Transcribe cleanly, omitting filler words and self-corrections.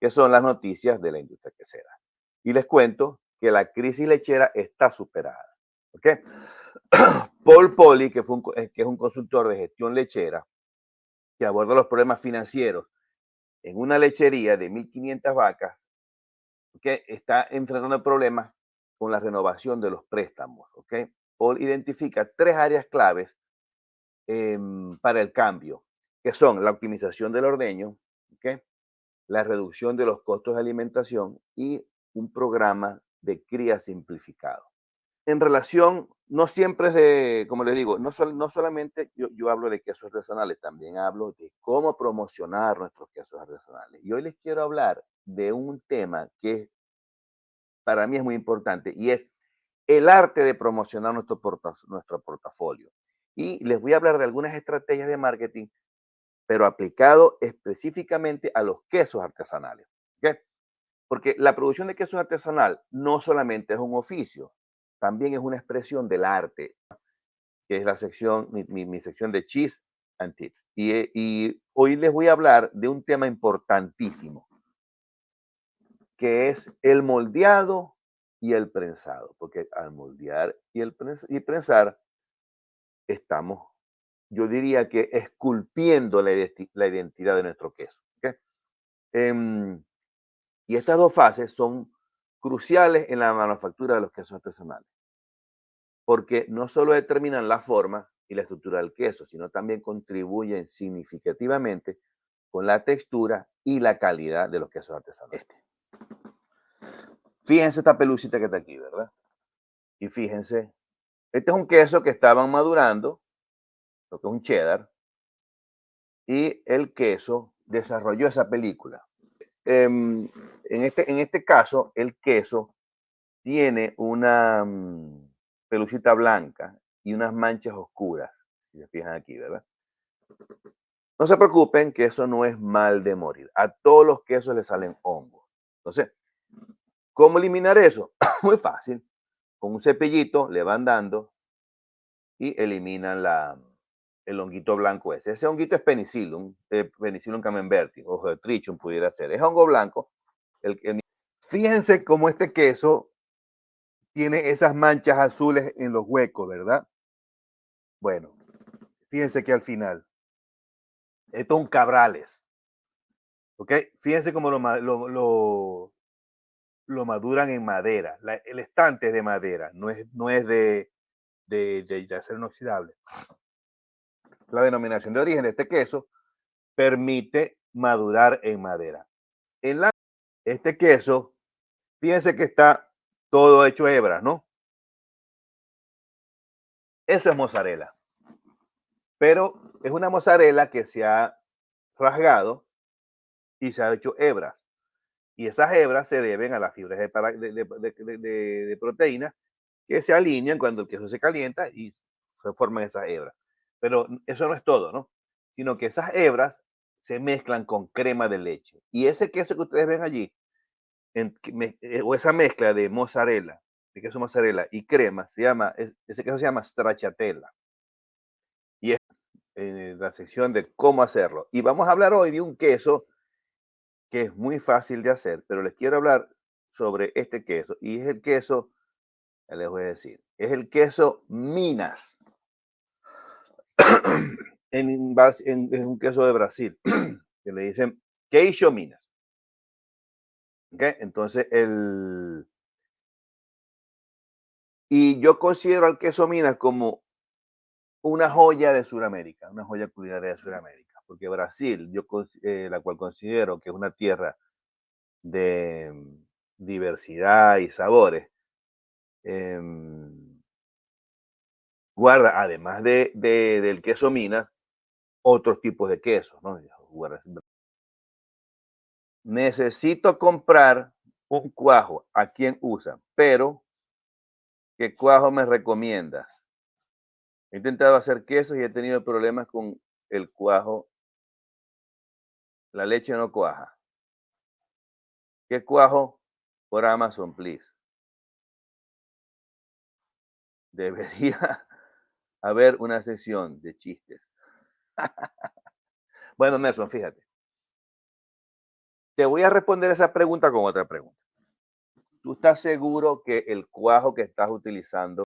que son las noticias de la industria quesera. Y les cuento que la crisis lechera está superada. ¿Ok? Paul Polly, que es un consultor de gestión lechera, que aborda los problemas financieros en una lechería de 1.500 vacas, que está enfrentando problemas con la renovación de los préstamos. ¿Ok? Paul identifica tres áreas claves para el cambio, que son la optimización del ordeño, ¿ok? La reducción de los costos de alimentación y un programa de cría simplificado. En relación, no siempre es de, como les digo, no solamente yo hablo de quesos artesanales, también hablo de cómo promocionar nuestros quesos artesanales. Y hoy les quiero hablar de un tema que para mí es muy importante y es el arte de promocionar nuestro portafolio. Y les voy a hablar de algunas estrategias de marketing, pero aplicado específicamente a los quesos artesanales. ¿Ok? Porque la producción de quesos artesanal no solamente es un oficio, también es una expresión del arte, que es la sección, mi sección de Cheese and Tips. Y hoy les voy a hablar de un tema importantísimo, que es el moldeado y el prensado. Porque al moldear y prensar, estamos, yo diría que esculpiendo la identidad de nuestro queso. ¿Ok? Em, y estas dos fases son cruciales en la manufactura de los quesos artesanales, porque no solo determinan la forma y la estructura del queso, sino también contribuyen significativamente con la textura y la calidad de los quesos artesanales. Fíjense esta pelucita que está aquí, ¿verdad? Y fíjense, este es un queso que estaban madurando, lo que es un cheddar, y el queso desarrolló esa película. En este caso, el queso tiene una pelucita blanca y unas manchas oscuras, si se fijan aquí, ¿verdad? No se preocupen que eso no es mal de morir. A todos los quesos les salen hongos. Entonces, ¿cómo eliminar eso? Muy fácil. Con un cepillito le van dando y eliminan el honguito blanco ese. Ese honguito es Penicillium camemberti, o Trichum pudiera ser. Es hongo blanco. Fíjense cómo este queso tiene esas manchas azules en los huecos, ¿verdad? Bueno, fíjense que al final, esto es un cabrales, ¿ok? Fíjense cómo lo maduran en madera. El estante es de madera, no es de acero inoxidable. La denominación de origen de este queso permite madurar en madera. Este queso, fíjense que está todo hecho hebras, ¿no? Eso es mozzarella. Pero es una mozzarella que se ha rasgado y se ha hecho hebras. Y esas hebras se deben a las fibras de proteína que se alinean cuando el queso se calienta y se forman esas hebras. Pero eso no es todo, ¿no? Sino que esas hebras se mezclan con crema de leche. Y ese queso que ustedes ven allí, o esa mezcla de mozzarella, de queso mozzarella y crema, ese queso se llama stracciatella. Y es la sección de cómo hacerlo. Y vamos a hablar hoy de un queso que es muy fácil de hacer, pero les quiero hablar sobre este queso. Y es el queso, ya les voy a decir, es el queso Minas. Es un queso de Brasil, que le dicen queijo Minas. ¿Okay? Entonces, y yo considero al queso Minas como una joya de Sudamérica, una joya culinaria de Sudamérica, porque Brasil, la cual considero que es una tierra de diversidad y sabores, eh, guarda, además del queso Minas, otros tipos de quesos, ¿no? Necesito comprar un cuajo. ¿A quién usa? Pero, ¿qué cuajo me recomiendas? He intentado hacer quesos y he tenido problemas con el cuajo. La leche no cuaja. ¿Qué cuajo? Por Amazon, please. Debería haber una sección de chistes. Bueno, Nelson, fíjate. Te voy a responder esa pregunta con otra pregunta. ¿Tú estás seguro que el cuajo que estás utilizando